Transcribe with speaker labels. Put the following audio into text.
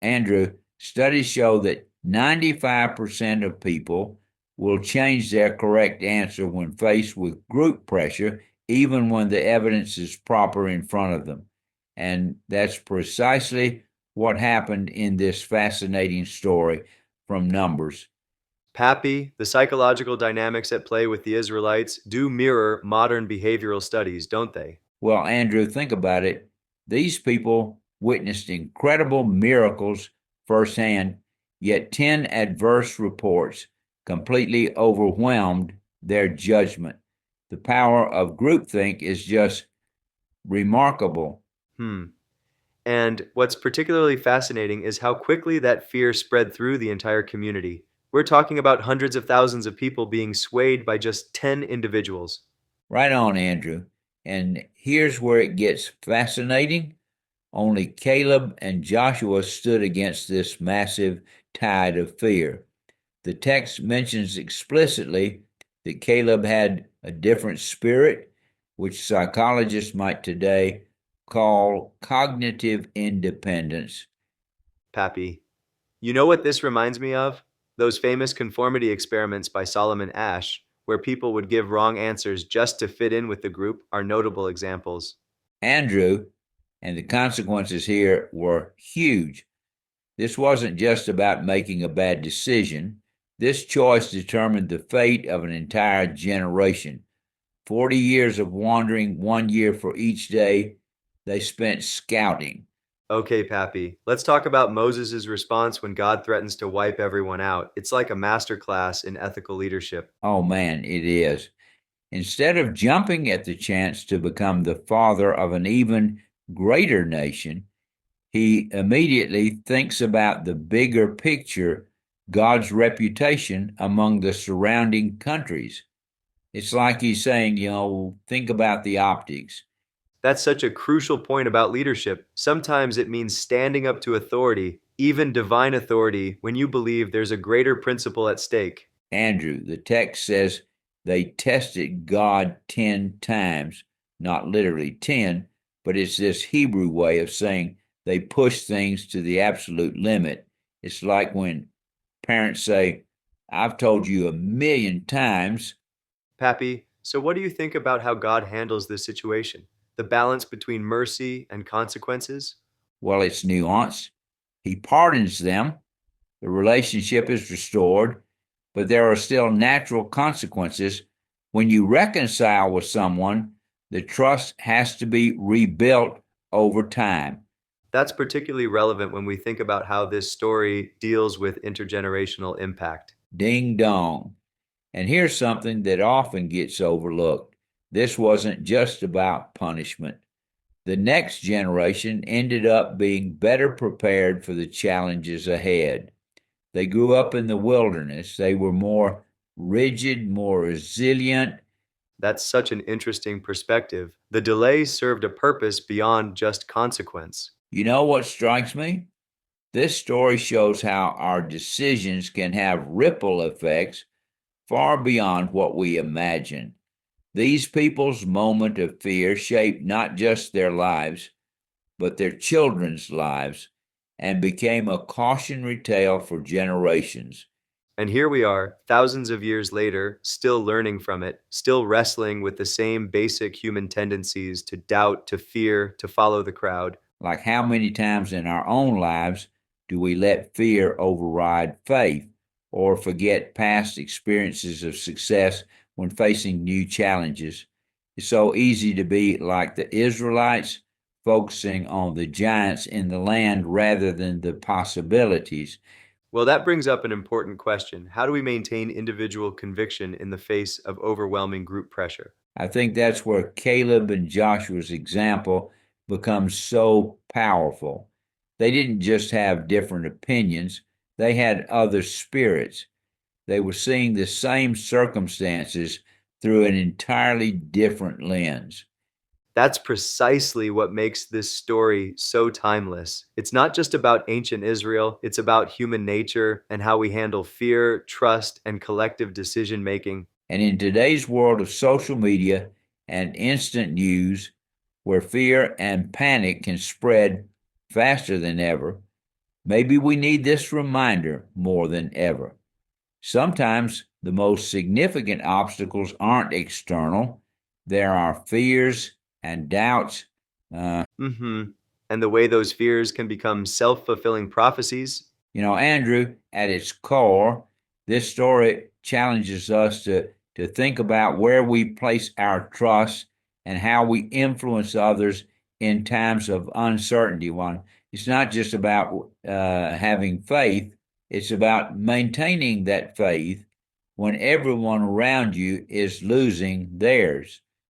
Speaker 1: Andrew, studies show that 95% of people will change their correct answer when faced with group pressure, even when the evidence is proper in front of them. And that's precisely what happened in this fascinating story from Numbers.
Speaker 2: PAPPY, the psychological dynamics at play with the Israelites, do mirror modern behavioral studies, don't they?
Speaker 1: Well, Andrew, think about it. These people witnessed incredible miracles firsthand, yet 10 adverse reports completely overwhelmed their judgment. The power of groupthink is just remarkable.
Speaker 2: Hmm. And what's particularly fascinating is how quickly that fear spread through the entire community. We're talking about hundreds of thousands of people being swayed by just 10 individuals.
Speaker 1: Right on, Andrew. And here's where it gets fascinating. Only Caleb and Joshua stood against this massive tide of fear. The text mentions explicitly that Caleb had a different spirit, which psychologists might today call cognitive independence.
Speaker 2: Pappy, you know what this reminds me of? Those famous conformity experiments by Solomon Asch, where people would give wrong answers just to fit in with the group, are notable examples.
Speaker 1: Andrew, and the consequences here were huge. This wasn't just about making a bad decision. This choice determined the fate of an entire generation. 40 years of wandering, 1 year for each day they spent scouting.
Speaker 2: Okay, Pappy, let's talk about Moses' response when God threatens to wipe everyone out. It's like a masterclass in ethical leadership.
Speaker 1: Oh man, it is. Instead of jumping at the chance to become the father of an even greater nation, he immediately thinks about the bigger picture, God's reputation among the surrounding countries. It's like he's saying, think about the optics.
Speaker 2: That's such a crucial point about leadership. Sometimes it means standing up to authority, even divine authority, when you believe there's a greater principle at stake.
Speaker 1: Andrew, the text says they tested God 10 times, not literally 10, but it's this Hebrew way of saying they push things to the absolute limit. It's like when parents say, I've told you a million times.
Speaker 2: Pappy, so what do you think about how God handles this situation? The balance between mercy and consequences?
Speaker 1: Well, it's nuanced. He pardons them, the relationship is restored, but there are still natural consequences. When you reconcile with someone, the trust has to be rebuilt over time.
Speaker 2: That's particularly relevant when we think about how this story deals with intergenerational impact.
Speaker 1: Ding dong. And here's something that often gets overlooked. This wasn't just about punishment. The next generation ended up being better prepared for the challenges ahead. They grew up in the wilderness. They were more rigid, more resilient.
Speaker 2: That's such an interesting perspective. The delay served a purpose beyond just consequence.
Speaker 1: You know what strikes me? This story shows how our decisions can have ripple effects far beyond what we imagine. These people's moment of fear shaped not just their lives, but their children's lives, and became a cautionary tale for generations.
Speaker 2: And here we are, thousands of years later, still learning from it, still wrestling with the same basic human tendencies to doubt, to fear, to follow the crowd.
Speaker 1: Like how many times in our own lives do we let fear override faith or forget past experiences of success when facing new challenges? It's so easy to be like the Israelites, focusing on the giants in the land rather than the possibilities.
Speaker 2: Well, that brings up an important question. How do we maintain individual conviction in the face of overwhelming group pressure?
Speaker 1: I think that's where Caleb and Joshua's example becomes so powerful. They didn't just have different opinions, they had other spirits. They were seeing the same circumstances through an entirely different lens.
Speaker 2: That's precisely what makes this story so timeless. It's not just about ancient Israel, it's about human nature and how we handle fear, trust, and collective decision making.
Speaker 1: And in today's world of social media and instant news, where fear and panic can spread faster than ever, Maybe we need this reminder more than ever. Sometimes the most significant obstacles aren't external. There are fears and doubts.
Speaker 2: Mm-hmm. And the way those fears can become self-fulfilling prophecies.
Speaker 1: Andrew, at its core, this story challenges us to think about where we place our trust and how we influence others in times of uncertainty. One, it's not just about having faith, it's about maintaining that faith when everyone around you is losing theirs.